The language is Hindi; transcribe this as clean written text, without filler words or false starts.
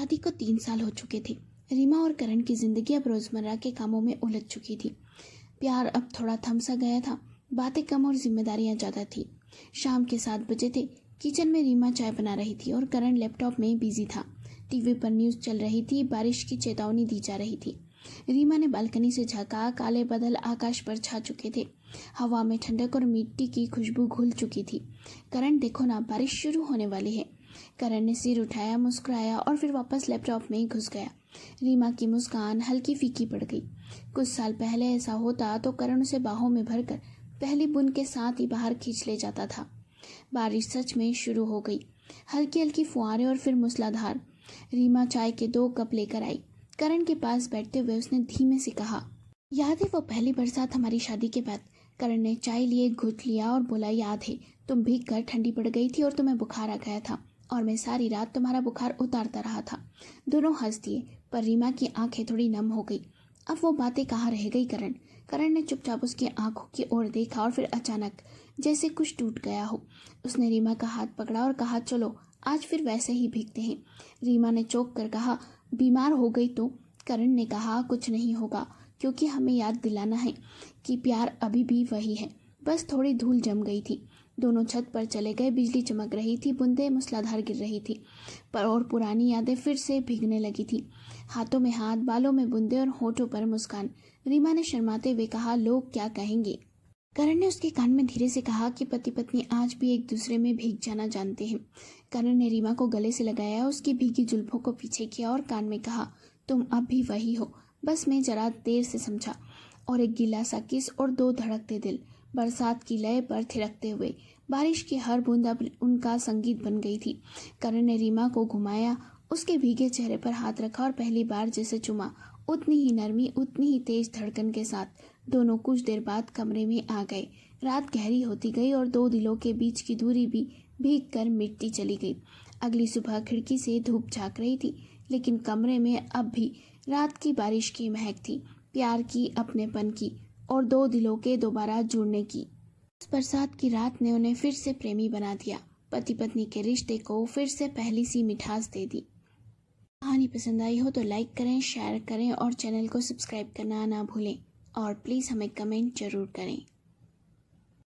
शादी को 3 साल हो चुके थे। रीमा और करण की जिंदगी अब रोजमर्रा के कामों में उलझ चुकी थी। प्यार अब थोड़ा थम सा गया था, बातें कम और जिम्मेदारियां ज्यादा थी। शाम के 7 बजे थे। किचन में रीमा चाय बना रही थी और करण लैपटॉप में बिजी था। टीवी पर न्यूज चल रही थी, बारिश की चेतावनी दी जा रही थी। रीमा ने बालकनी से झांका, काले बादल आकाश पर छा चुके थे। हवा में ठंडक और मिट्टी की खुशबू घुल चुकी थी। करण, देखो ना, बारिश शुरू होने वाली है। करण ने सिर उठाया, मुस्कुराया और फिर वापस लैपटॉप में घुस गया। रीमा की मुस्कान हल्की फीकी पड़ गई। कुछ साल पहले ऐसा होता तो करण उसे बाहों में भरकर पहली बूंद के साथ ही बाहर खींच ले जाता था। बारिश सच में शुरू हो गई, हल्की हल्की फुहारें और फिर मूसलाधार। रीमा चाय के 2 कप लेकर आई। करण के पास बैठते हुए उसने धीमे से कहा, याद है वो पहली बरसात हमारी शादी के बाद? करण ने चाय लिए घुट लिया और बोला, याद है। तुम भीग कर ठंडी पड़ गई थी और तुम्हें बुखार आ गया था और मैं सारी रात तुम्हारा बुखार उतारता रहा था। दोनों हंस दिए, पर रीमा की आंखें थोड़ी नम हो गई। अब वो बातें कहाँ रह गई? करण ने चुपचाप उसकी आंखों की ओर देखा और फिर अचानक जैसे कुछ टूट गया हो, उसने रीमा का हाथ पकड़ा और कहा, चलो आज फिर वैसे ही भीगते हैं। रीमा ने चौंक कर कहा, बीमार हो गई तो? करण ने कहा, कुछ नहीं होगा, क्योंकि हमें याद दिलाना है कि प्यार अभी भी वही है, बस थोड़ी धूल जम गई थी। दोनों छत पर चले गए। बिजली चमक रही थी, बूंदें मूसलाधार गिर रही थी, पर और पुरानी यादें फिर से भीगने लगी थी। हाथों में हाथ, बालों में बूंदें और होठों पर मुस्कान। रीमा ने शर्माते हुए कहा, लोग क्या कहेंगे? करण ने उसके कान में धीरे से कहा कि पति पत्नी आज भी एक दूसरे में भीग जाना जानते हैं। करण ने रीमा को गले से लगाया, उसकी भीगी जुल्फों को पीछे किया और कान में कहा, तुम अब भी वही हो, बस मैं जरा देर से समझा। और एक गीला सा किस और 2 धड़कते दिल, बरसात की लय पर थिरकते हुए। बारिश की हर बूंद अब उनका संगीत बन गई थी। करण ने रीमा को घुमाया, उसके भीगे चेहरे पर हाथ रखा और पहली बार जैसे चुमा, उतनी ही नरमी, उतनी ही तेज धड़कन के साथ। दोनों कुछ देर बाद कमरे में आ गए। रात गहरी होती गई और 2 दिलों के बीच की दूरी भी भीग कर मिटती चली गई। अगली सुबह खिड़की से धूप झांक रही थी, लेकिन कमरे में अब भी रात की बारिश की महक थी, प्यार की, अपनेपन की और 2 दिलों के दोबारा जुड़ने की। उस बरसात की रात ने उन्हें फिर से प्रेमी बना दिया, पति पत्नी के रिश्ते को फिर से पहली सी मिठास दे दी। कहानी पसंद आई हो तो लाइक करें, शेयर करें और चैनल को सब्सक्राइब करना ना भूलें और प्लीज़ हमें कमेंट जरूर करें।